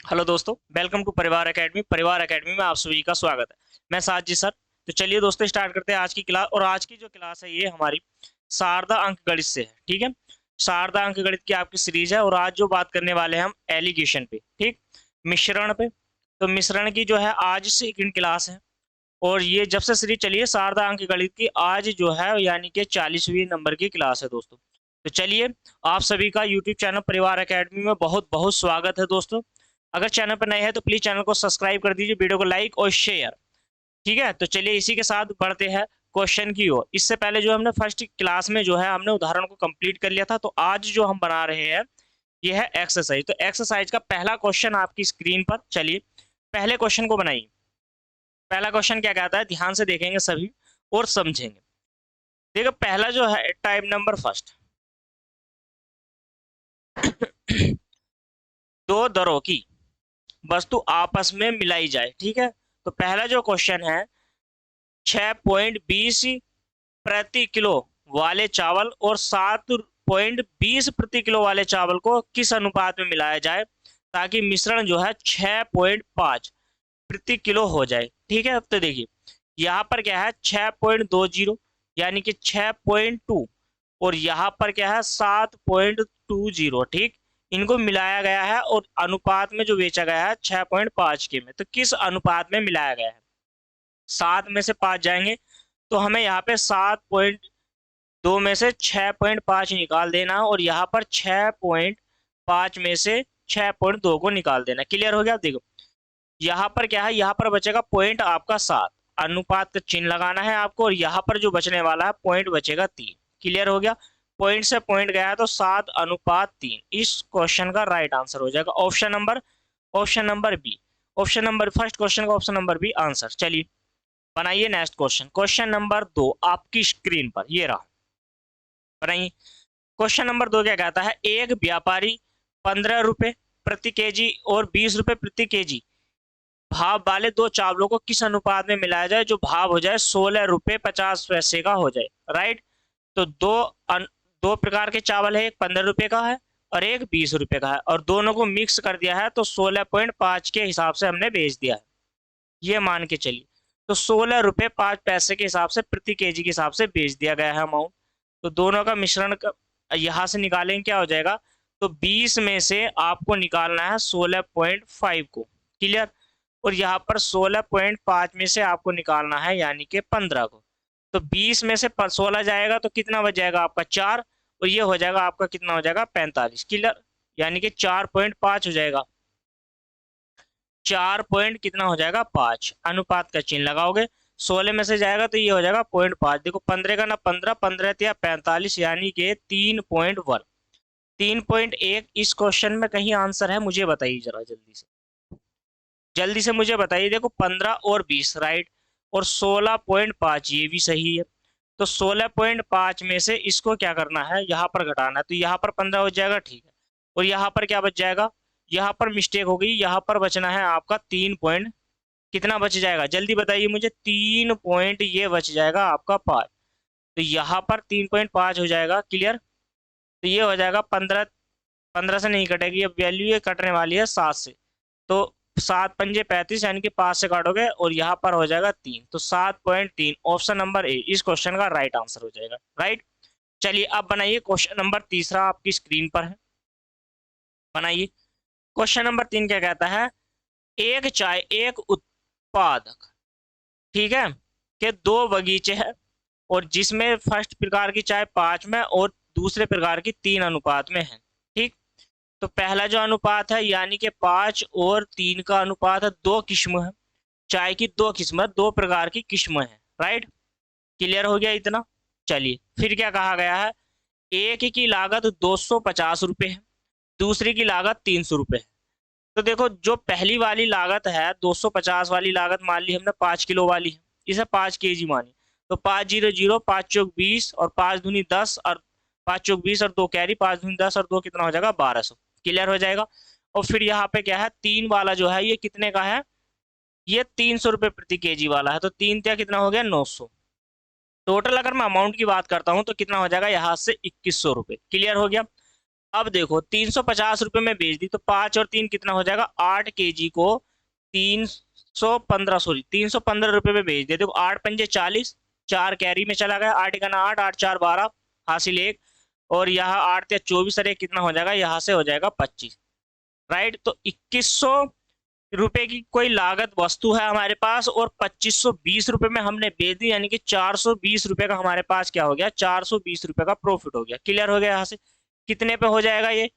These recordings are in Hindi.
हेलो दोस्तों, वेलकम टू परिवार एकेडमी। परिवार एकेडमी में आप सभी का स्वागत है। मैं साजिद सर। तो चलिए दोस्तों, स्टार्ट करते हैं आज की क्लास। और आज की जो क्लास है ये हमारी शारदा अंक गणित से है। ठीक है, शारदा अंक गणित की आपकी सीरीज है। और आज जो बात करने वाले हैं हम एलिगेशन पे, ठीक, मिश्रण पे। तो मिश्रण की जो है आज सेकंड क्लास है। और ये जब से सीरीज चली है शारदा अंक गणित की, आज जो है यानी कि 40वीं नंबर की क्लास है दोस्तों। तो चलिए, आप सभी का यूट्यूब चैनल परिवार एकेडमी में बहुत बहुत स्वागत है दोस्तों। अगर चैनल पर नए हैं तो प्लीज चैनल को सब्सक्राइब कर दीजिए, वीडियो को लाइक और शेयर। ठीक है, तो चलिए इसी के साथ बढ़ते हैं क्वेश्चन की ओर। इससे पहले जो हमने फर्स्ट क्लास में जो है हमने उदाहरण को कंप्लीट कर लिया था, तो आज जो हम बना रहे हैं ये है एक्सरसाइज। तो एक्सरसाइज का पहला क्वेश्चन आपकी स्क्रीन पर। चलिए पहले क्वेश्चन को बनाइए। पहला क्वेश्चन क्या कहता है, ध्यान से देखेंगे सभी और समझेंगे। देखो पहला जो है टाइप नंबर फर्स्ट। दो दरों की वस्तु आपस में मिलाई जाए। ठीक है, तो पहला जो क्वेश्चन है, 6.20 प्रति किलो वाले चावल और 7.20 प्रति किलो वाले चावल को किस अनुपात में मिलाया जाए ताकि मिश्रण जो है 6.5 प्रति किलो हो जाए। ठीक है, अब तो देखिए यहाँ पर क्या है 6.20 यानी कि 6.2, और यहाँ पर क्या है 7.20। ठीक, इनको मिलाया गया है और अनुपात में जो बेचा गया है 6.5 के में। तो किस अनुपात में मिलाया गया है, 7 में से 5 जाएंगे तो हमें यहाँ पे 7.2 में से 6.5 निकाल देना है, और यहाँ पर 6.5 में से 6.2 को निकाल देना। क्लियर हो गया। देखो यहाँ पर क्या है, यहाँ पर बचेगा पॉइंट आपका 7, अनुपात का चिन्ह लगाना है आपको, और यहाँ पर जो बचने वाला है पॉइंट बचेगा 3। क्लियर हो गया। पॉइंट से पॉइंट गया है तो 7:3 इस क्वेश्चन का राइट आंसर हो जाएगा। Option number B. Option number first question का ऑप्शन नंबर बी आंसर। चलिए बनाइए नेक्स्ट क्वेश्चन। क्वेश्चन नंबर 2 आपकी स्क्रीन पर ये रहा, बनाइए। क्वेश्चन नंबर 2 क्या कहता है, एक व्यापारी 15 रुपए प्रति केजी और 20 रुपए प्रति केजी भाव वाले दो चावलों को किस अनुपात में मिलाया जाए जो भाव हो जाए 16 रुपए 50 पैसे का हो जाए। राइट, तो दो प्रकार के चावल है, एक 15 रुपए का है और एक 20 रुपए का है, और दोनों को मिक्स कर दिया है तो 16.5 के हिसाब से हमने बेच दिया है। ये मान के चलिए, तो 16 रुपए 5 पैसे के हिसाब से प्रति केजी के हिसाब से बेच दिया गया है अमाउंट। तो दोनों का मिश्रण यहाँ से निकालेंगे क्या हो जाएगा, तो 20 में से आपको निकालना है 16.5 को। क्लियर। और यहाँ पर 16.5 में से आपको निकालना है यानी कि 15 को। तो 20 में से 16 जाएगा तो कितना बच जाएगा आपका 4, और ये हो जाएगा आपका कितना हो जाएगा 45। क्लियर, यानी कि 4.5 हो जाएगा। 4 पॉइंट कितना हो जाएगा 5, अनुपात का चिन्ह लगाओगे, 16 में से जाएगा तो ये हो जाएगा 0.5। देखो 15 का ना 15, 15 या 45 यानी कि 3.1। 3.1 इस क्वेश्चन में कहीं आंसर है, मुझे बताइए जरा जल्दी से, जल्दी से मुझे बताइए। देखो 15 और 20 राइट, और 16.5 ये भी सही है। तो 16.5 में से इसको क्या करना है, यहाँ पर घटाना है, तो यहाँ पर 15 हो जाएगा। ठीक है, और यहाँ पर क्या बच जाएगा, यहाँ पर मिस्टेक हो गई, यहाँ पर बचना है आपका 3 पॉइंट, कितना बच जाएगा जल्दी बताइए मुझे, 3 पॉइंट ये बच जाएगा आपका 5। तो यहाँ पर 3.5 हो जाएगा। क्लियर, तो ये हो जाएगा 15। 15 से नहीं कटेगी, अब वैल्यू ये कटने वाली है 7 से। तो 7×5 = 35 यानी कि 5 से काटोगे और यहाँ पर हो जाएगा 3, तो 7.3 ऑप्शन नंबर ए इस क्वेश्चन का राइट आंसर हो जाएगा। राइट, चलिए अब बनाइए क्वेश्चन नंबर तीसरा आपकी स्क्रीन पर है, बनाइए। क्वेश्चन नंबर 3 क्या कहता है, एक चाय एक उत्पादक, ठीक है, के दो बगीचे हैं, और जिसमें फर्स्ट प्रकार की चाय 5 में और दूसरे प्रकार की 3 अनुपात में है। ठीक, तो पहला जो अनुपात है यानी कि 5 और 3 का अनुपात है, दो किस्म है चाय की, दो किस्म, दो प्रकार की किस्म है। राइट, क्लियर हो गया इतना। चलिए फिर क्या कहा गया है, एक की लागत 250 रुपये है, दूसरी की लागत 300 रुपये है। तो देखो जो पहली वाली लागत है 250 वाली लागत मान ली हमने 5 किलो वाली है, इसे 5 केजी मानी, तो 5×0=0, 5×4=20 और 5×2=10, और 5×4=20 और 2 कैरी, 5×2=10 और 2 कितना हो जाएगा 1200। क्लियर हो जाएगा। और फिर यहाँ पे क्या है, 3 वाला जो है ये कितने का है, ये 300 रुपये प्रति केजी वाला है, तो 3 क्या कितना हो गया 900। टोटल अगर मैं अमाउंट की बात करता हूँ तो कितना हो जाएगा यहाँ से 2100 रुपये। क्लियर हो गया। अब देखो 350 रुपये में बेच दी तो 5 और 3 कितना हो जाएगा, 8 kg को 315, सॉरी 315 रुपये में बेच दिया। देखो 8 पंजे 40, 4 कैरी में चला गया, 8 1 8, 8 4 12, हासिल 1, और यहाँ 8 या 24 अरे कितना हो जाएगा, यहाँ से हो जाएगा 25। राइट, तो 2100 रुपए की कोई लागत वस्तु है हमारे पास और 2520 रुपए में हमने बेच दी, यानी कि 420 रुपए का हमारे पास क्या हो गया, 420 रुपए का प्रॉफिट हो गया। क्लियर हो गया यहाँ से? कितने पे हो जाएगा ये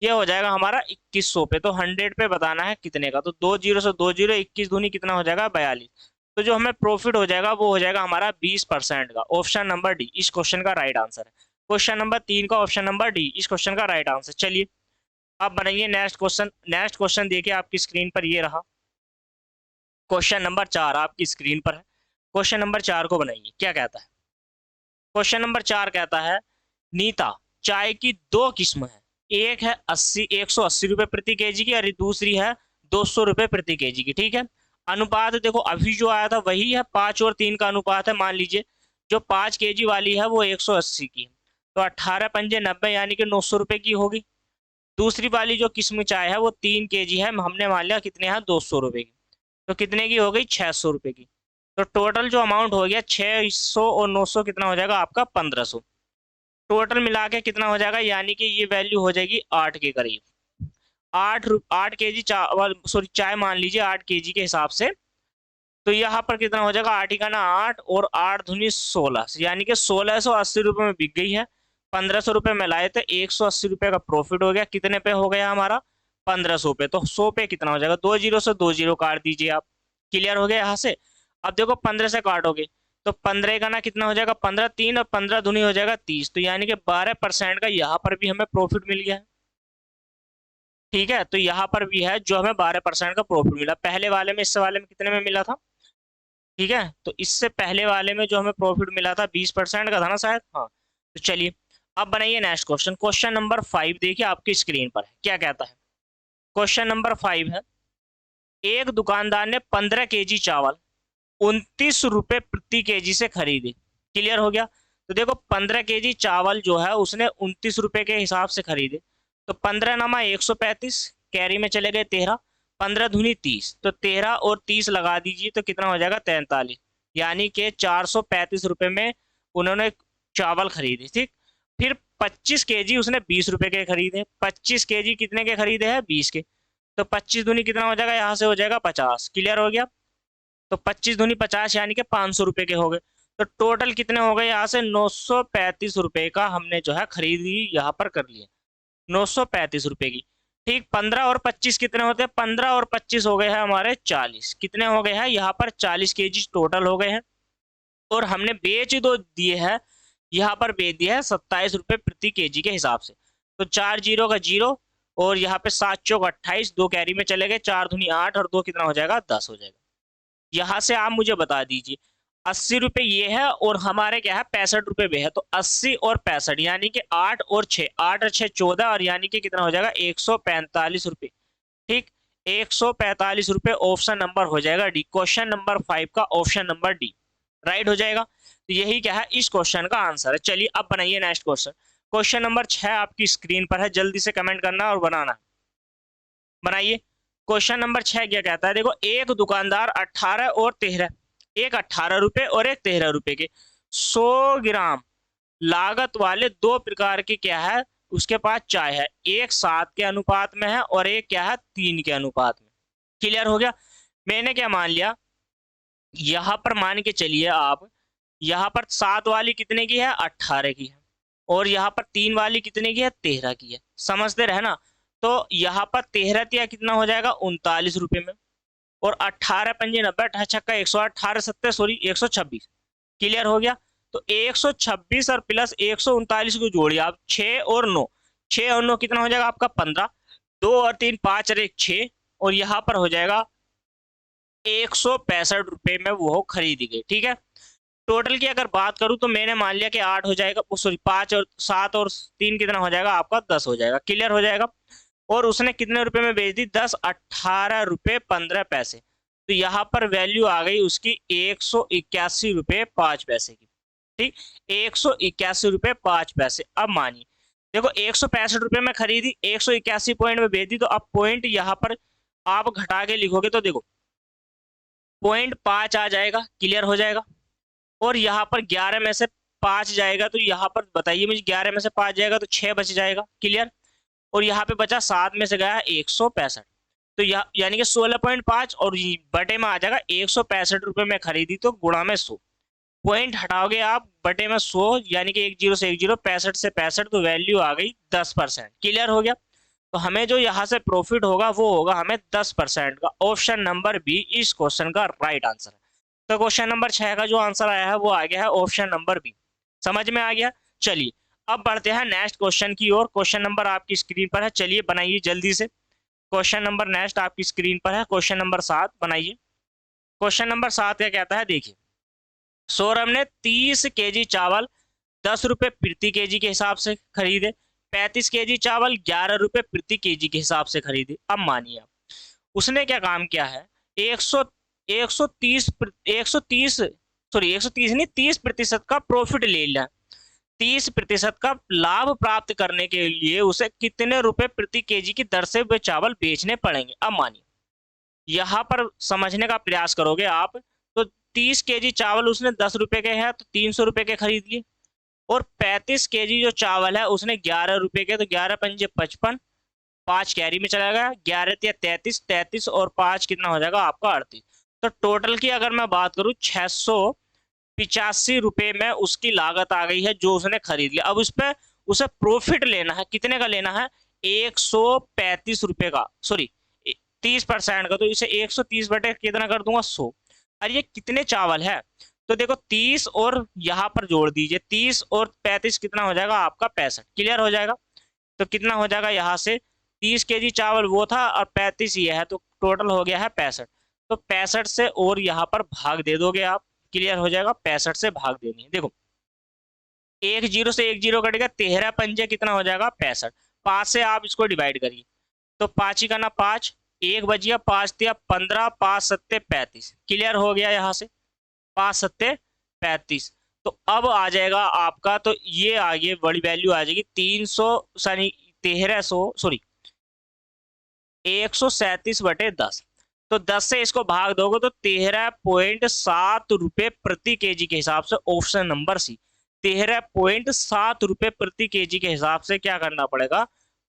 हो जाएगा हमारा 2100 पे। तो 100 पे बताना है कितने का, तो 2 जीरो से 2 जीरो, 21 दूनी कितना हो जाएगा, 42। तो जो हमें प्रॉफिट हो जाएगा वो हो जाएगा हमारा 20% का। ऑप्शन नंबर डी इस क्वेश्चन का राइट आंसर है। क्वेश्चन नंबर 3 का ऑप्शन नंबर डी इस क्वेश्चन का राइट आंसर। चलिए अब बनाइए नेक्स्ट क्वेश्चन। नेक्स्ट क्वेश्चन देखिए आपकी स्क्रीन पर ये रहा, क्वेश्चन नंबर 4 आपकी स्क्रीन पर है। क्वेश्चन नंबर 4 को बनाइए। क्या कहता है क्वेश्चन नंबर 4? कहता है नीता, चाय की दो किस्म है, एक है 180 रुपए प्रति केजी की और दूसरी है 200 रुपए प्रति केजी की। ठीक है, अनुपात देखो अभी जो आया था वही है, 5 और 3 का अनुपात है। मान लीजिए जो 5 kg वाली है वो 180 की है, तो 18 पंजे 90 यानी कि 900 रुपए की होगी। दूसरी वाली जो किस्म चाय है वो 3 kg है, हमने मान लिया कितने हैं, 200 रुपए की, तो कितने की हो गई, 600 रुपए की। तो टोटल जो अमाउंट हो गया 600 और 900 कितना हो जाएगा आपका, 1500। टोटल मिला के कितना हो जाएगा, यानी कि ये वैल्यू हो जाएगी 8 के करीब। 8 kg चावल, सॉरी चाय मान लीजिए 8 kg के हिसाब से, तो यहाँ पर कितना हो जाएगा, 8 का ना 8 और 8 दूनी 16, यानी कि 1680 रुपये में बिक गई है। 1500 रुपये में लाए थे, 180 रुपये का प्रॉफिट हो गया। कितने पे हो गया हमारा, 1500 पे। तो 100 पे कितना हो जाएगा, 2 जीरो से 2 जीरो काट दीजिए आप। क्लियर हो गया यहाँ से? अब देखो 15 से काटोगे तो 15 का ना कितना हो जाएगा, 15 3 और 15 दूनी हो जाएगा 30, तो यानी कि 12% का यहाँ पर भी हमें प्रॉफिट मिल गया है। ठीक है, तो यहाँ पर भी है जो हमें 12% का प्रॉफिट मिला। पहले वाले में, इससे वाले में कितने में मिला था? ठीक है, तो इससे पहले वाले में जो हमें प्रॉफिट मिला था 20% का था ना शायद, हाँ। तो चलिए अब बनाइए नेक्स्ट क्वेश्चन। क्वेश्चन नंबर 5 देखिए आपकी स्क्रीन पर है। क्या कहता है क्वेश्चन नंबर 5 है, एक दुकानदार ने 15 kg चावल 29 रुपए प्रति केजी से खरीदे। क्लियर हो गया? तो देखो 15 kg चावल जो है उसने 29 रुपए के हिसाब से खरीदे, तो 15 नमा 135, कैरी में चले गए 13, 15 दूनी 30, तो 13 और 30 लगा दीजिए तो कितना हो जाएगा, 43, यानी कि 435 रुपए में उन्होंने चावल खरीदे। ठीक, फिर 25 kg उसने 20 रुपए के खरीदे। 25 kg कितने के खरीदे हैं, 20 के, तो 25 दूनी कितना हो जाएगा, यहाँ से हो जाएगा 50। क्लियर हो गया? तो 25 दूनी 50 यानी कि 500 रुपए के हो गए। तो टोटल कितने हो गए, यहाँ से 935 रुपए का हमने जो है खरीदी यहाँ पर कर लिए, 935 रुपए की। ठीक, 15 और 25 कितने होते हैं, 15 और 25 हो गए हैं हमारे 40। कितने हो गए हैं यहाँ पर, 40 kg टोटल हो गए हैं। और हमने बेच दो दिए हैं, यहाँ पर बेच दिया है 27 रुपए प्रति केजी के हिसाब से। तो 4 जीरो का 0, और यहाँ पे 7 चौक 28, 2 कैरी में चले गए, 4 दूनी 8 और 2 कितना हो जाएगा, 10 हो जाएगा। यहाँ से आप मुझे बता दीजिए 80 रुपए ये है और हमारे क्या है 65 रुपए भी है, तो 80 और 65 यानी कि 8 और 6, 8 और 6 14, और यानी कि कितना हो जाएगा, 145 रुपए। ठीक, 145 रुपए ऑप्शन नंबर हो जाएगा डी। क्वेश्चन नंबर 5 का ऑप्शन नंबर डी राइट हो जाएगा। तो यही क्या है इस क्वेश्चन का आंसर है। चलिए अब बनाइए नेक्स्ट क्वेश्चन। क्वेश्चन नंबर 6 आपकी स्क्रीन पर है, जल्दी से कमेंट करना और बनाना। बनाइए। क्वेश्चन नंबर 6 क्या कहता है, देखो एक दुकानदार 18 और 13, एक 18 रुपए और एक 13 रुपए के 100 ग्राम लागत वाले दो प्रकार के क्या है उसके पास चाय है। एक 7 के अनुपात में है और एक क्या है 3 के अनुपात में। क्लियर हो गया? मैंने क्या मान लिया, यहाँ पर मान के चलिए आप, यहाँ पर 7 वाली कितने की है, 18 की है, और यहाँ पर 3 वाली कितने की है, 13 की है। समझते रहे ना? तो यहाँ पर 13 तिया कितना हो जाएगा, 39 रुपए में, और 18 पंजे 90, 18 छक्का 108, 18 सत्ते सॉरी 126। क्लियर हो गया? तो 126 और प्लस 139 को जोड़िए आप, 6 और 9, 6 और 9 कितना हो जाएगा आपका 15, 2 और 3 5 और 1 6, और यहाँ पर हो जाएगा 165 रुपए में वो खरीदी गई। ठीक है, टोटल की अगर बात करूं तो मैंने मान लिया कि 8 हो जाएगा, सॉरी 5 और 7 और 3 कितना हो जाएगा आपका, 10 हो जाएगा। क्लियर हो जाएगा? और उसने कितने रुपए में बेच दी, 10 18 रुपए 15 पैसे। तो यहाँ पर वैल्यू आ गई उसकी 181 रुपए 5 पैसे की। ठीक, 181 रुपए 5 पैसे। अब मानिए देखो 165 रुपये में खरीदी, 181 पॉइंट में बेच दी, तो अब पॉइंट यहाँ पर आप घटा के लिखोगे तो देखो 0.5 आ जाएगा, क्लियर हो जाएगा। और यहाँ पर 11 में से 5 जाएगा, तो यहाँ पर बताइए मुझे, 11 में से 5 जाएगा तो 6 बच जाएगा, क्लियर। और यहाँ पे बचा 7 में से गया 165, तो यानी कि 16.5 और बटे में आ जाएगा 165 रुपये में खरीदी तो गुणा में 100, पॉइंट हटाओगे आप, बटे में 100 यानी कि 10 से 10, 65 से 65, तो वैल्यू आ गई 10%, क्लियर हो गया। तो हमें जो यहाँ से प्रॉफिट होगा वो होगा हमें 10% का। ऑप्शन नंबर बी इस क्वेश्चन का राइट आंसर है। तो क्वेश्चन नंबर 6 का जो आंसर आया है वो आ गया है ऑप्शन नंबर बी। समझ में आ गया। चलिए अब बढ़ते हैं नेक्स्ट क्वेश्चन की ओर। क्वेश्चन नंबर आपकी स्क्रीन पर है, चलिए बनाइए जल्दी से। क्वेश्चन नंबर नेक्स्ट आपकी स्क्रीन पर है, क्वेश्चन नंबर 7 बनाइए। क्वेश्चन नंबर 7 क्या कहता है, देखिए सौरभ ने 30 केजी चावल 10 रुपए प्रति केजी के हिसाब से खरीदे, 35 केजी चावल 11 रुपए प्रति केजी के हिसाब से खरीदे। अब मानिए आप उसने क्या काम किया है, 130 सॉरी 130 नहीं 30% का प्रॉफिट ले लिया। 30% का लाभ प्राप्त करने के लिए उसे कितने रुपए प्रति केजी की दर से वे चावल बेचने पड़ेंगे। अब मानिए यहाँ पर समझने का प्रयास करोगे आप, तो 30 केजी चावल उसने 10 रुपए के है तो 300 रुपए के खरीद लिए, और 35 केजी जो चावल है उसने 11 रुपए के, तो 11 पंजे 55, 5 कैरी में चला गया, 11 या 33, 33 और 5 कितना हो जाएगा आपका 38। तो टोटल की अगर मैं बात करूं 685 रुपए में उसकी लागत आ गई है जो उसने खरीद लिया। अब उस पर उसे प्रॉफिट लेना है, कितने का लेना है, 135 रुपए का, सॉरी 30% का, तो इसे 130 बटे कितना कर दूंगा 100। और ये कितने चावल है, तो देखो 30 और यहाँ पर जोड़ दीजिए, 30 और 35 कितना हो जाएगा आपका 65, क्लियर हो जाएगा। तो कितना हो जाएगा यहाँ से 30 केजी चावल वो था और 35 ये है, तो टोटल हो गया है 65। तो 65 से और यहाँ पर भाग दे दोगे आप, क्लियर हो जाएगा। 65 से भाग देनी है, देखो 1 0 से 1 0 कटेगा, 13 पंजे कितना हो जाएगा 65, 5 से आप इसको डिवाइड करिए, तो 5 ही करना 5, 1 बजिया 5 तिया 15, 5 सत्ते 35, क्लियर हो गया यहाँ से 5 सत्ते 35। तो अब आ जाएगा आपका, तो ये आगे बड़ी वैल्यू आ जाएगी 300 सॉरी 1300 सॉरी 137 बटे 10। तो 10 से इसको भाग दोगे तो 13.7 रुपए प्रति केजी के हिसाब से, ऑप्शन नंबर सी 13.7 रुपए प्रति केजी के हिसाब से क्या करना पड़ेगा,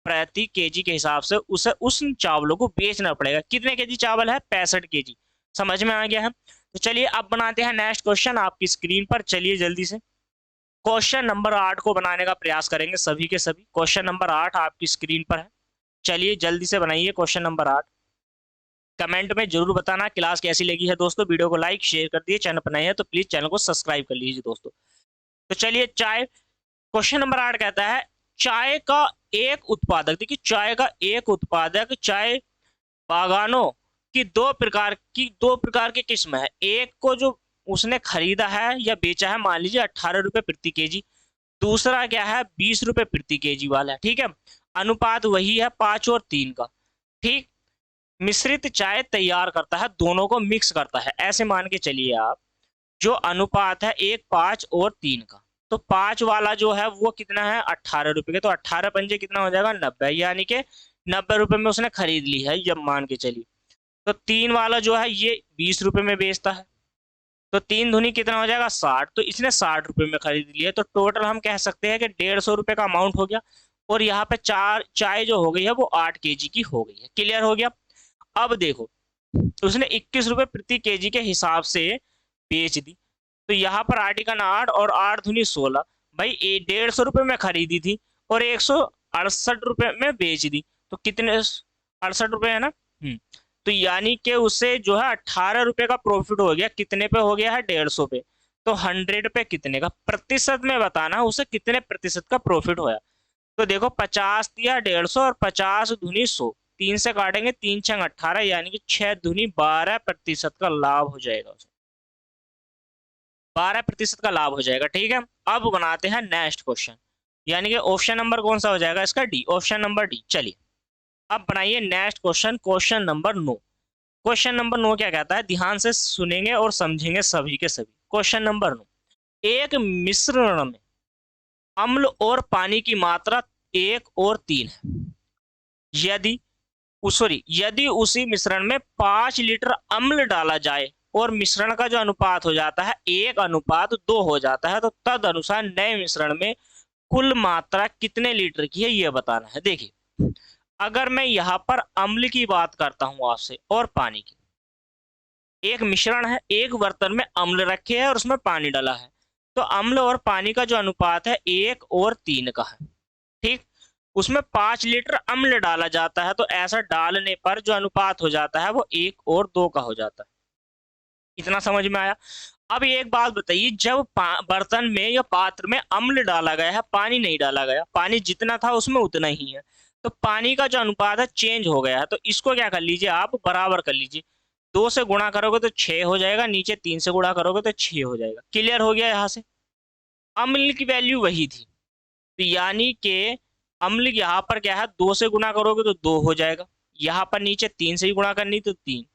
प्रति केजी के हिसाब से उसे उस चावलों को बेचना पड़ेगा। कितने केजी चावल है, 65 केजी। समझ में आ गया है। तो चलिए अब बनाते हैं नेक्स्ट क्वेश्चन आपकी स्क्रीन पर, चलिए जल्दी से क्वेश्चन नंबर 8 को बनाने का प्रयास करेंगे सभी के सभी। क्वेश्चन नंबर 8 आपकी स्क्रीन पर है, चलिए जल्दी से बनाइए क्वेश्चन नंबर 8। कमेंट में जरूर बताना क्लास कैसी लगी है दोस्तों, वीडियो को लाइक शेयर कर दिए, चैनल पर नए हैं तो प्लीज चैनल को सब्सक्राइब कर लीजिए दोस्तों। तो चलिए चाय, क्वेश्चन नंबर 8 कहता है चाय का एक उत्पादक, देखिए चाय का एक उत्पादक चाय बागानों की दो प्रकार की किस्म है। एक को जो उसने खरीदा है या बेचा है, मान लीजिए 18 रुपए प्रति केजी, दूसरा क्या है 20 रुपए प्रति केजी वाला है, ठीक है। अनुपात वही है 5 और 3 का, ठीक। मिश्रित चाय तैयार करता है, दोनों को मिक्स करता है, ऐसे मान के चलिए आप। जो अनुपात है 1 5 और 3 का, तो 5 वाला जो है वो कितना है 18 रुपए के, तो 18 पंजे कितना हो जाएगा 90, यानी कि 90 रुपए में उसने खरीद ली है, जब मान के चलिए। तो 3 वाला जो है ये 20 रुपए में बेचता है, तो 3 दूनी कितना हो जाएगा 60, तो इसने 60 रुपए में खरीद लिया। तो टोटल हम कह सकते हैं कि 150 रुपए का अमाउंट हो गया, और यहाँ पे चाय जो हो गई है वो 8 केजी की हो गई है, क्लियर हो गया। अब देखो उसने 21 रुपए प्रति केजी के हिसाब से बेच दी, तो यहाँ पर आर्टिकल 8 और 8 दूनी 16, भाई 150 रुपए में खरीदी थी और 168 रुपए में बेच दी, तो कितने 68 रुपए है ना। तो यानी कि उसे जो है 18 रुपए का प्रॉफिट हो गया, कितने पे हो गया है 150 पे। तो 100 पे कितने का, प्रतिशत में बताना उसे कितने प्रतिशत का प्रॉफिट होया। तो देखो 50 दिया 150 और 50 दूनी 100, 3 से काटेंगे 3 छंग 18, यानी कि 6 दूनी 12% का लाभ हो जाएगा उसे, 12% का लाभ हो जाएगा, ठीक है। अब बनाते हैं नेक्स्ट क्वेश्चन, यानी कि ऑप्शन नंबर कौन सा हो जाएगा इसका, डी, ऑप्शन नंबर डी। चलिए अब बनाइए next question, question number 9। Question number 9 क्या कहता है, ध्यान से सुनेंगे और समझेंगे सभी के सभी। क्वेश्चन नंबर 9, एक मिश्रण में अम्ल और पानी की मात्रा 1 और 3 है। यदि उसी मिश्रण में 5 लीटर अम्ल डाला जाए और मिश्रण का जो अनुपात हो जाता है 1:2 हो जाता है, तो तद अनुसार नए मिश्रण में कुल मात्रा कितने लीटर की है ये बताना है। देखिए, अगर मैं यहाँ पर अम्ल की बात करता हूं आपसे और पानी की, एक मिश्रण है, एक बर्तन में अम्ल रखे है और उसमें पानी डाला है, तो अम्ल और पानी का जो अनुपात है 1 और 3 का है। ठीक, उसमें 5 लीटर अम्ल डाला जाता है, तो ऐसा डालने पर जो अनुपात हो जाता है वो 1 और 2 का हो जाता है। इतना समझ में आया। अब एक बात बताइए, जब बर्तन में या पात्र में अम्ल डाला गया है, पानी नहीं डाला गया, पानी जितना था उसमें उतना ही है, तो पानी का जो अनुपात है चेंज हो गया है, तो इसको क्या कर लीजिए, आप बराबर कर लीजिए। 2 से गुणा करोगे तो 6 हो जाएगा, नीचे 3 से गुणा करोगे तो 6 हो जाएगा। क्लियर हो गया यहाँ से। अम्ल की वैल्यू वही थी, तो यानी कि अम्ल यहाँ पर क्या है, 2 से गुणा करोगे तो 2 हो जाएगा, यहाँ पर नीचे 3 से ही गुणा करनी तो 3।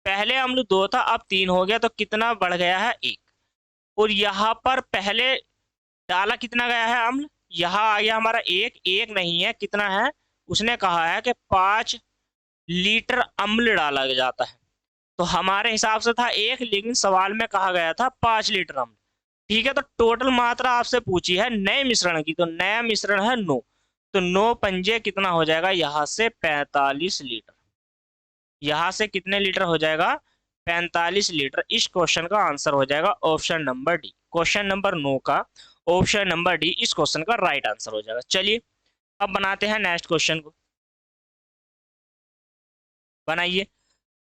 पहले अम्ल 2 था, अब 3 हो गया, तो कितना बढ़ गया है 1। और यहाँ पर पहले डाला कितना गया है अम्ल, यहाँ आ गया हमारा 1 नहीं है, कितना है, उसने कहा है कि 5 लीटर अम्ल डाला जाता है, तो हमारे हिसाब से था 1, लेकिन सवाल में कहा गया था 5 लीटर अम्ल। ठीक है, तो टोटल मात्रा आपसे पूछी है नए मिश्रण की, तो नया मिश्रण है 9, तो 9 पंजे कितना हो जाएगा, यहाँ से 45 लीटर। यहाँ से कितने लीटर हो जाएगा, 45 लीटर। इस क्वेश्चन का आंसर हो जाएगा option number D. Question number 9 का ऑप्शन नंबर डी इस क्वेश्चन का राइट आंसर हो जाएगा। चलिए अब बनाते हैं नेक्स्ट क्वेश्चन को। बनाइए।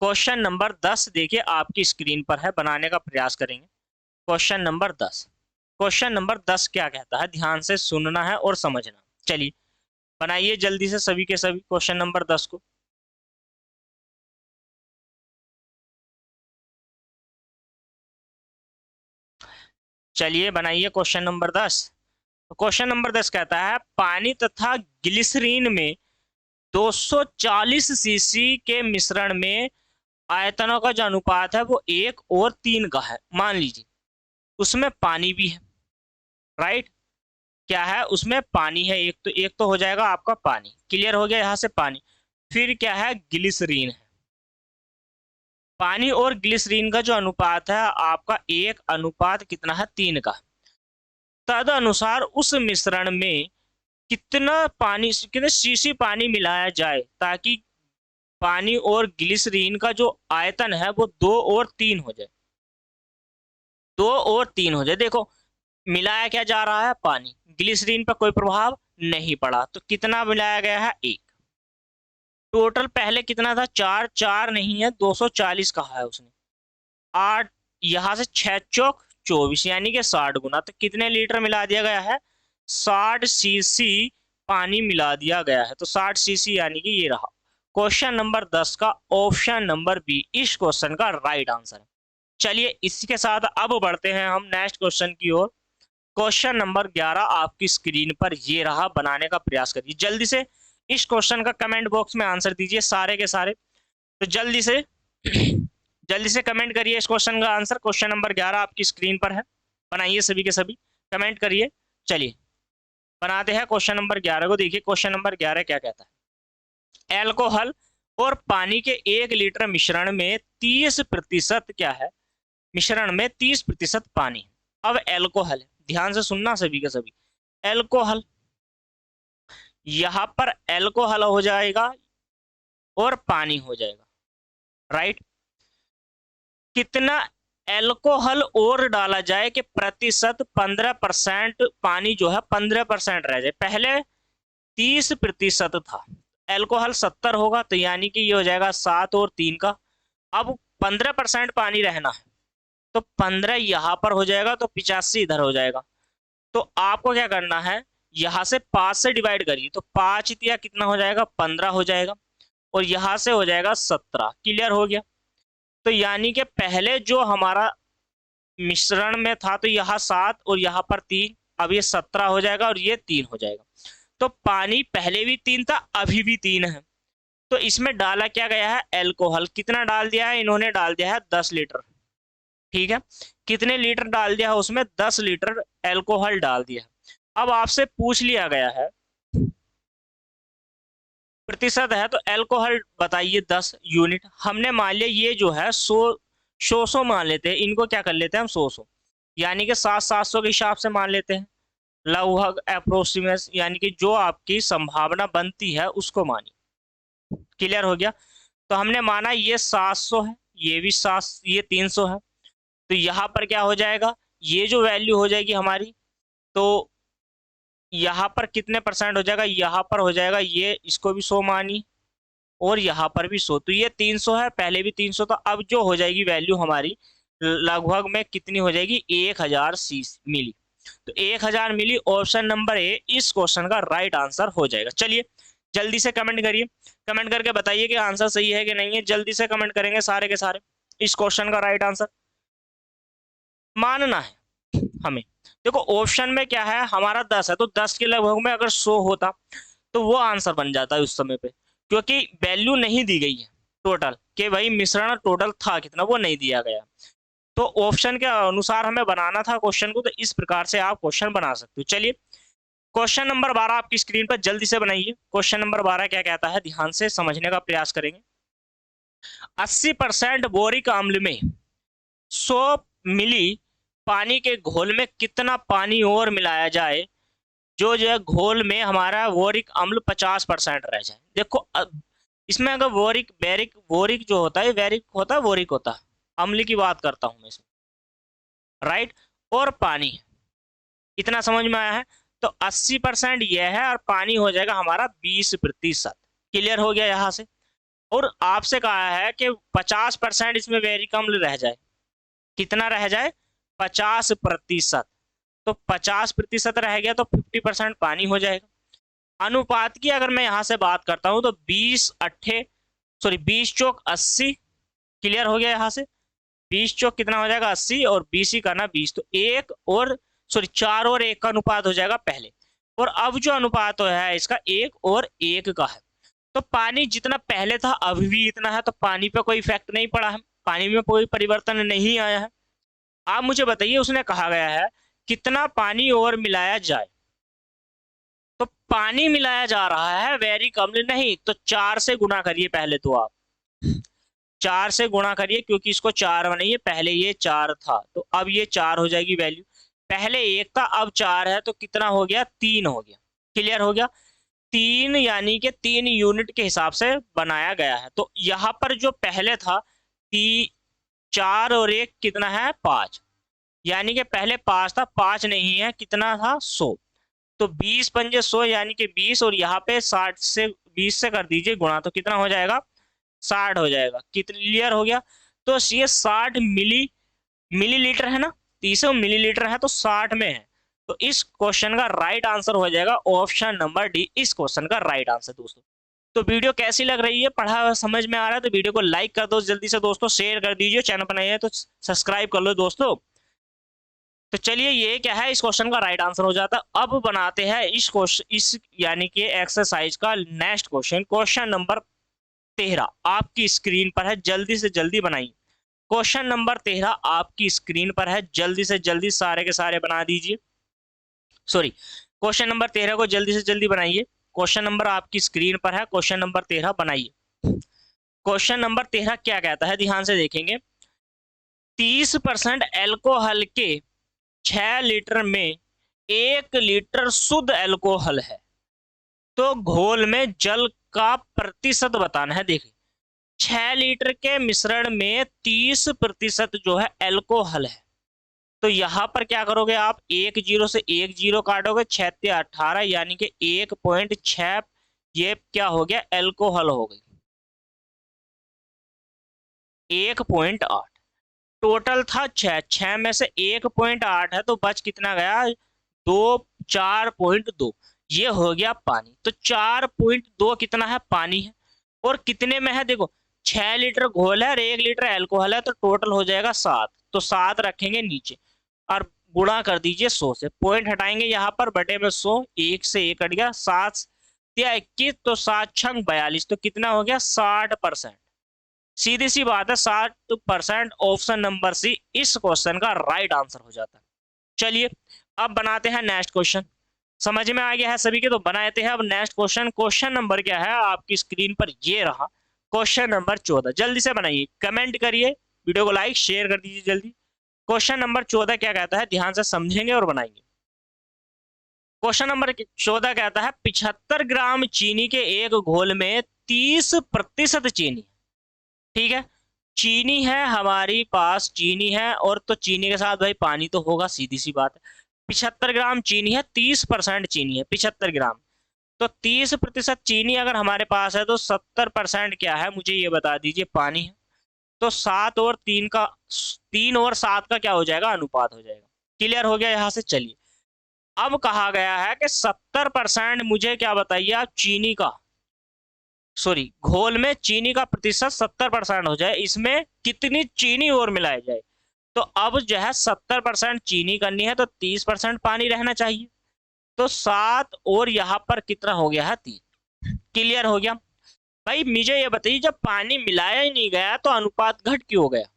क्वेश्चन नंबर 10 देखिए आपकी स्क्रीन पर है, बनाने का प्रयास करेंगे। Question number 10। क्वेश्चन नंबर 10 क्या कहता है, ध्यान से सुनना है और समझना। चलिए बनाइए जल्दी से सभी के सभी क्वेश्चन नंबर 10 को। चलिए बनाइए क्वेश्चन नंबर 10। क्वेश्चन नंबर 10 कहता है, पानी तथा ग्लिसरीन में 240 सीसी के मिश्रण में आयतनों का जो अनुपात है वो 1 और 3 का है। मान लीजिए उसमें पानी भी है, राइट, क्या है उसमें पानी है, एक तो हो जाएगा आपका पानी। क्लियर हो गया यहाँ से पानी। फिर क्या है, ग्लिसरीन है। पानी और ग्लिसरीन का जो अनुपात है आपका 1:3 कितना है, 3 का। तद अनुसार उस मिश्रण में कितने सीसी पानी मिलाया जाए ताकि पानी और ग्लिसरीन का जो आयतन है वो 2 और 3 हो जाए। 2 और 3 हो जाए। देखो मिलाया क्या जा रहा है, पानी, ग्लिसरीन पर कोई प्रभाव नहीं पड़ा, तो कितना मिलाया गया है, 1। टोटल पहले कितना था, 4, 4 नहीं है, 240 कहा है उसने। 8, यहां से 6 चौक 24 यानी कि 60 गुना, तो कितने लीटर मिला दिया गया है, 60 सीसी पानी मिला दिया गया है। तो 60 सीसी यानी कि ये रहा क्वेश्चन नंबर 10 का ऑप्शन नंबर बी इस क्वेश्चन का राइट आंसर है। चलिए इसके साथ अब बढ़ते हैं हम नेक्स्ट क्वेश्चन की ओर। क्वेश्चन नंबर 11 आपकी स्क्रीन पर ये रहा, बनाने का प्रयास करिए जल्दी से। इस क्वेश्चन का कमेंट बॉक्स में आंसर दीजिए सारे के सारे, तो जल्दी से जल्दी से कमेंट करिए इस क्वेश्चन का आंसर। क्वेश्चन नंबर 11 आपकी स्क्रीन पर है, बनाइए सभी के सभी, कमेंट करिए। चलिए बनाते हैं क्वेश्चन नंबर 11 को। देखिए क्वेश्चन नंबर 11 क्या कहता है, एल्कोहल और पानी के 1 लीटर मिश्रण में 30% क्या है, मिश्रण में 30% पानी। अब एल्कोहल है, ध्यान से सुनना सभी के सभी, एल्कोहल, यहां पर एल्कोहल हो जाएगा और पानी हो जाएगा, राइट। कितना एल्कोहल और डाला जाए कि प्रतिशत 15% पानी जो है 15% रह जाए। पहले 30% था, एल्कोहल 70 होगा, तो यानी कि ये हो जाएगा 7 और 3 का। अब 15% पानी रहना है, तो 15 यहाँ पर हो जाएगा, तो 85 इधर हो जाएगा। तो आपको क्या करना है, यहाँ से 5 से डिवाइड करिए, तो 5 तिया कितना हो जाएगा, 15 हो जाएगा, और यहाँ से हो जाएगा 17। क्लियर हो गया। तो यानी कि पहले जो हमारा मिश्रण में था तो यहाँ 7 और यहाँ पर 3, अब ये 17 हो जाएगा और ये 3 हो जाएगा। तो पानी पहले भी 3 था, अभी भी 3 है। तो इसमें डाला क्या गया है, एल्कोहल। कितना डाल दिया है इन्होंने, डाल दिया है 10 लीटर। ठीक है, कितने लीटर डाल दिया है उसमें, 10 लीटर एल्कोहल डाल दिया। अब आपसे पूछ लिया गया है प्रतिशत है तो एल्कोहल बताइए 10 यूनिट। हमने मान लिया ये जो है 100 मान लेते हैं, इनको क्या कर लेते हैं हम 100 यानी कि 700 के हिसाब से मान लेते हैं, लगभग अप्रोक्सीमेट, यानी कि जो आपकी संभावना बनती है उसको मानिए। क्लियर हो गया। तो हमने माना ये 700 है, ये भी 7, ये 300 है, तो यहाँ पर क्या हो जाएगा, ये जो वैल्यू हो जाएगी हमारी, तो यहाँ पर कितने परसेंट हो जाएगा, यहाँ पर हो जाएगा ये, इसको भी 100 मानी और यहाँ पर भी 100, तो ये 300 है, पहले भी 300 था, अब जो हो जाएगी वैल्यू हमारी लगभग में कितनी हो जाएगी, 1000 मिली। तो 1000 मिली ऑप्शन नंबर ए इस क्वेश्चन का राइट आंसर हो जाएगा। चलिए जल्दी से कमेंट करिए, कमेंट करके बताइए कि आंसर सही है कि नहीं है। जल्दी से कमेंट करेंगे सारे के सारे। इस क्वेश्चन का राइट आंसर मानना है हमें। देखो ऑप्शन में क्या है, हमारा 10 है, तो 10 के लगभग में अगर 100 होता तो वो आंसर बन जाता है उस समय पे, क्योंकि वैल्यू नहीं दी गई है टोटल कि भाई मिश्रण टोटल था कितना, वो नहीं दिया गया। तो ऑप्शन के अनुसार हमें बनाना था क्वेश्चन को, तो इस प्रकार से आप क्वेश्चन बना सकते हो। चलिए क्वेश्चन नंबर 12 आपकी स्क्रीन पर जल्दी से बनाइए। क्वेश्चन नंबर 12 क्या कहता है, ध्यान से समझने का प्रयास करेंगे। 80% बोरिक अम्ल में 100 मिली पानी के घोल में कितना पानी और मिलाया जाए जो है घोल में हमारा बोरिक अम्ल 50% रह जाए। देखो इसमें अगर बोरिक बेरिक बोरिक जो होता है, वेरिक होता है, बोरिक होता है, अम्ल की बात करता हूं मैं इसमें, राइट, और पानी, इतना समझ में आया है। तो 80% यह है और पानी हो जाएगा हमारा 20%। क्लियर हो गया यहाँ से। और आपसे कहा है कि 50% इसमें वेरिक अम्ल रह जाए, कितना रह जाए, 50%। तो 50% रह गया तो 50% पानी हो जाएगा। अनुपात की अगर मैं यहाँ से बात करता हूँ तो 20 चौक 80। क्लियर हो गया यहाँ से, 20 चौक कितना हो जाएगा 80 और 20 ही करना 20, तो 4 और 1 का अनुपात हो जाएगा पहले। और अब जो अनुपात है इसका 1 और 1 का है, तो पानी जितना पहले था अभी भी इतना है, तो पानी पे कोई इफेक्ट नहीं पड़ा है, पानी में कोई परिवर्तन नहीं आया है। आप मुझे बताइए उसने कहा गया है कितना पानी और मिलाया जाए, तो पानी मिलाया जा रहा है वेरिक अम्ल नहीं, तो 4 से गुना करिए पहले, तो आप 4 से गुणा करिए क्योंकि इसको 4 बनाइए, पहले ये 4 था तो अब ये 4 हो जाएगी वैल्यू, पहले 1 था अब 4 है, तो कितना हो गया 3 हो गया। क्लियर हो गया, 3 यानी कि 3 यूनिट के हिसाब से बनाया गया है। तो यहाँ पर जो पहले था 4 और 1 कितना है 5, यानी कि पहले 5 था, 5 नहीं है, कितना था 100, तो 20 पंजे 100 यानी कि 20, और यहाँ पे 60 से 20 से कर दीजिए गुणा, तो कितना हो जाएगा 60 हो जाएगा। क्लियर हो गया। तो ये 60 मिलीलीटर है ना, 300 मिलीलीटर है तो 60 में है, तो इस क्वेश्चन का राइट आंसर हो जाएगा ऑप्शन नंबर डी, इस क्वेश्चन का राइट आंसर। दोस्तों तो वीडियो कैसी लग रही है, पढ़ा हुआ समझ में आ रहा है तो वीडियो को लाइक कर दो जल्दी से दोस्तों, शेयर कर दीजिए, चैनल पर नए है तो सब्सक्राइब कर लो दोस्तों। तो चलिए ये क्या है, इस क्वेश्चन का राइट आंसर हो जाता है। अब बनाते हैं इस क्वेश्चन, इस यानी कि एक्सरसाइज का नेक्स्ट क्वेश्चन, क्वेश्चन नंबर 13 आपकी स्क्रीन पर है, जल्दी से जल्दी बनाइए। क्वेश्चन नंबर 13 आपकी स्क्रीन पर है, जल्दी से जल्दी सारे के सारे बना दीजिए। सॉरी, क्वेश्चन नंबर 13 को जल्दी से जल्दी बनाइए। क्वेश्चन नंबर आपकी स्क्रीन पर है, क्वेश्चन नंबर 13 बनाइए। क्वेश्चन नंबर 13 क्या कहता है, ध्यान से देखेंगे। 30% एल्कोहल के 6 लीटर में 1 लीटर शुद्ध एल्कोहल है, तो घोल में जल का प्रतिशत बताना है। देखिए 6 लीटर के मिश्रण में 30% जो है एल्कोहल है, तो यहां पर क्या करोगे आप, 1 0 से 1 0 काटोगे, 6 18 यानी कि 1.6, ये क्या हो गया एल्कोहल हो गई 1.8, टोटल था 6 में से 1.8 है तो बच कितना गया 4.2, ये हो गया पानी। तो 4.2 कितना है पानी है, और कितने में है देखो 6 लीटर घोल है और 1 लीटर एल्कोहल है, तो टोटल हो जाएगा 7, तो 7 रखेंगे नीचे और गुणा कर दीजिए 100 से, पॉइंट हटाएंगे यहाँ पर, बटे में 100, 1 से 1 कट गया, 7 या 21, तो 7 छंग 42, तो कितना हो गया 60%। सीधी सी बात है 60%, ऑप्शन नंबर सी इस क्वेश्चन का राइट आंसर हो जाता है। चलिए अब बनाते हैं नेक्स्ट क्वेश्चन। समझ में आ गया है सभी के? तो बनाते हैं अब नेक्स्ट क्वेश्चन। क्वेश्चन नंबर क्या है आपकी स्क्रीन पर ये रहा, क्वेश्चन नंबर 14। जल्दी से बनाइए, कमेंट करिए, वीडियो को लाइक शेयर कर दीजिए जल्दी। क्वेश्चन नंबर 14 क्या कहता है, ध्यान से समझेंगे और बनाएंगे। क्वेश्चन नंबर 14 कहता है 75 ग्राम चीनी के एक घोल में 30% चीनी। ठीक है, चीनी है हमारी पास, चीनी है, और तो चीनी के साथ भाई पानी तो होगा, सीधी सी बात है। 75 ग्राम चीनी है, 30% चीनी है, 75 ग्राम। तो 30% चीनी अगर हमारे पास है तो 70% क्या है, मुझे ये बता दीजिए, पानी है। तो 3 और 7 का क्या हो जाएगा, अनुपात हो जाएगा। क्लियर हो गया यहाँ से? चलिए, अब कहा गया है कि 70% मुझे क्या बताइए आप, चीनी का, सॉरी, घोल में चीनी का प्रतिशत 70% हो जाए, इसमें कितनी चीनी और मिलाई जाए। तो अब जो है 70% चीनी करनी है तो 30% पानी रहना चाहिए। तो 7 और यहाँ पर कितना हो गया है, 3। क्लियर हो गया भाई? मुझे ये बताइए, जब पानी मिलाया ही नहीं गया तो अनुपात घट क्यों हो गया?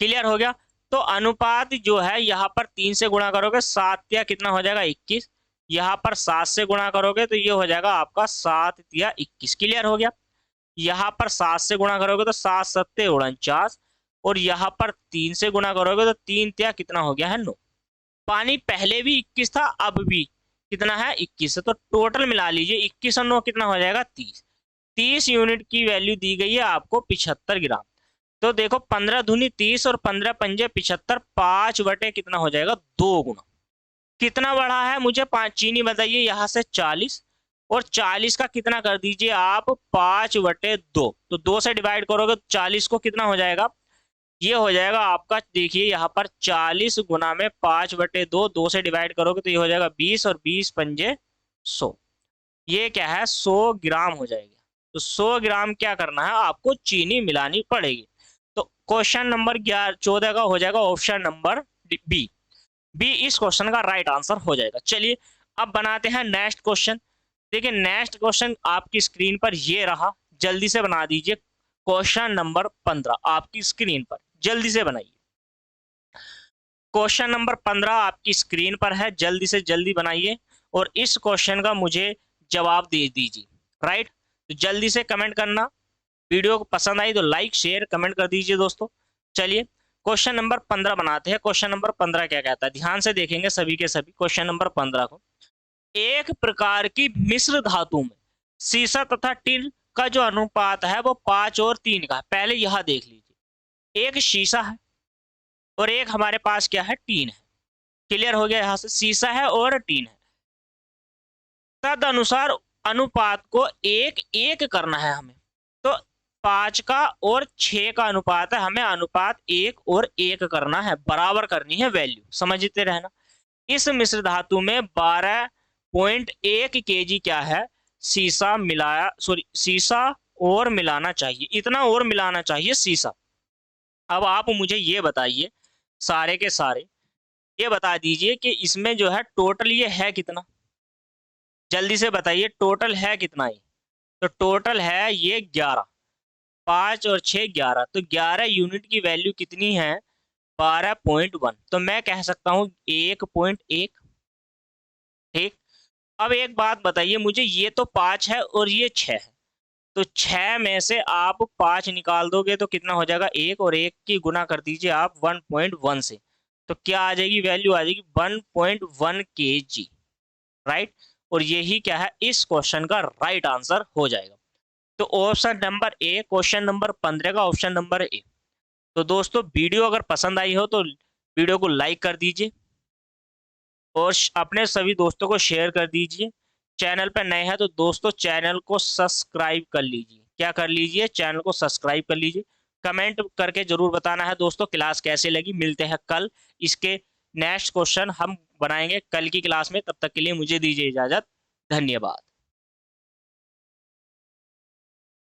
क्लियर हो गया? तो अनुपात जो है यहाँ पर 3 से गुणा करोगे, 7 या कितना हो जाएगा, 21। यहाँ पर 7 से गुणा करोगे तो ये हो जाएगा आपका 7 या 21। क्लियर हो गया? यहाँ पर 7 से गुणा करोगे तो 7 सत्ते 49, और यहाँ पर 3 से गुणा करोगे तो 3 या कितना हो गया है, 9। पानी पहले भी 21 था, अब भी कितना है, 21 है। तो टोटल मिला लीजिए, 21 और 9 कितना हो जाएगा, 30। 30 यूनिट की वैल्यू दी गई है आपको 75 ग्राम। तो देखो 15 दूनी 30 और 15 पंजे 75, 5 बटे कितना हो जाएगा, 2 गुना। कितना बढ़ा है मुझे, 5 चीनी बताइए, यहाँ से 40, और 40 का कितना कर दीजिए आप, 5 बटे 2। तो 2 से डिवाइड करोगे 40 को, कितना हो जाएगा, ये हो जाएगा आपका, देखिए यहाँ पर 40 गुना में 5 बटे 2, 2 से डिवाइड करोगे तो ये हो जाएगा 20, और 20 पंजे 100। ये क्या है, 100 ग्राम हो जाएगा। तो 100 ग्राम क्या करना है आपको, चीनी मिलानी पड़ेगी। तो क्वेश्चन नंबर 14 का हो जाएगा ऑप्शन नंबर बी। बी इस क्वेश्चन का राइट आंसर हो जाएगा। चलिए, अब बनाते हैं नेक्स्ट क्वेश्चन। देखिए, नेक्स्ट क्वेश्चन आपकी स्क्रीन पर ये रहा, जल्दी से बना दीजिए। क्वेश्चन नंबर 15 आपकी स्क्रीन पर, जल्दी से बनाइए। क्वेश्चन नंबर 15 आपकी स्क्रीन पर है, जल्दी से जल्दी बनाइए, और इस क्वेश्चन का मुझे जवाब दे दीजिए। राइट, तो जल्दी से कमेंट करना, वीडियो को पसंद आई तो लाइक शेयर कमेंट कर दीजिए दोस्तों। चलिए, क्वेश्चन नंबर 15 बनाते हैं। क्वेश्चन नंबर 15 क्या कहता है, ध्यान से देखेंगे सभी के सभी क्वेश्चन नंबर 15 को। एक प्रकार की मिश्र धातु में सीसा तथा टिन का जो अनुपात है वो 5 और 3 का है। पहले यह देख लीजिए, एक शीशा है और एक हमारे पास क्या है, टीन है। क्लियर हो गया? यहाँ से शीशा है और टीन है, तद अनुसार अनुपात को 1:1 करना है हमें। तो 5 का और 6 का अनुपात है, हमें अनुपात 1 और 1 करना है, बराबर करनी है वैल्यू, समझते रहना। इस मिश्र धातु में 12.1 kg क्या है, सीसा मिलाया, सॉरी, सीसा और मिलाना चाहिए, इतना और मिलाना चाहिए सीसा। अब आप मुझे ये बताइए, सारे के सारे ये बता दीजिए कि इसमें जो है टोटल ये है कितना, जल्दी से बताइए, टोटल है कितना ये। तो टोटल है ये 11, 5 और 6 11, तो 11 यूनिट की वैल्यू कितनी है, 12.1। तो मैं कह सकता हूँ 1.1। ठीक, अब एक बात बताइए मुझे, ये तो 5 है और ये 6 है, तो 6 में से आप 5 निकाल दोगे तो कितना हो जाएगा, 1, और 1 की गुना कर दीजिए आप 1.1 से, तो क्या आ जाएगी, वैल्यू आ जाएगी 1.1 kg। राइट, और यही क्या है, इस क्वेश्चन का राइट आंसर हो जाएगा। तो option number A, question number 15 का ऑप्शन नंबर ए। तो दोस्तों, वीडियो अगर पसंद आई हो तो वीडियो को लाइक कर दीजिए और अपने सभी दोस्तों को शेयर कर दीजिए। चैनल पर नए हैं तो दोस्तों चैनल को सब्सक्राइब कर लीजिए। क्या कर लीजिए, चैनल को सब्सक्राइब कर लीजिए। कमेंट करके जरूर बताना है दोस्तों क्लास कैसे लगी। मिलते हैं कल, इसके नेक्स्ट क्वेश्चन हम बनाएंगे कल की क्लास में। तब तक के लिए मुझे दीजिए इजाजत, धन्यवाद।